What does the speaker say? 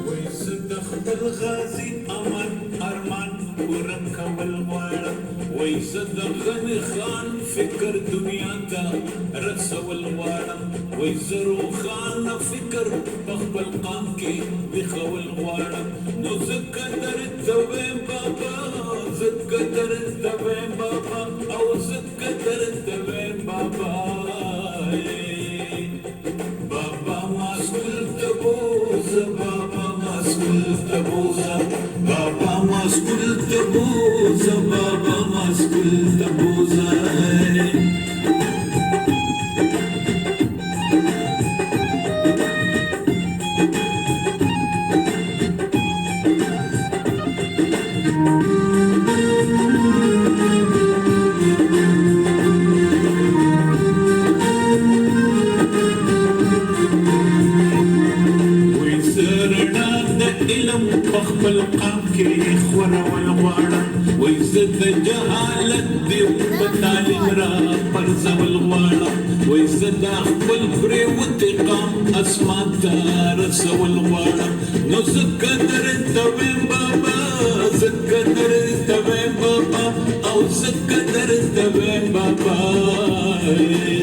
ويصدق بالغازي أمل أرمان وركب الغوالة، ويصدق غني خان فكر دنياتا رسا والغوالة، ويزرو خان فكر بخبل قانكي بخو الغوالة. نو زكدر التوين بابا، زكدر التوين بابا، أو زكدر التوين بابا. بابا مسؤول تبوزة، بابا مسؤول تبوزة، بابا مسؤول تبوزة، بابا مسؤول تبوزة. إلم بخبل قامكي إخورة والغوارة، ويزد جهالة دي وبتالي مرا برزة والغوارة، ويزد أخبل بري وانتقام أسماء تارسة والغوارة. نو زكدر انت وين بابا، زكدر انت وين بابا، أو زكدر انت وين بابا.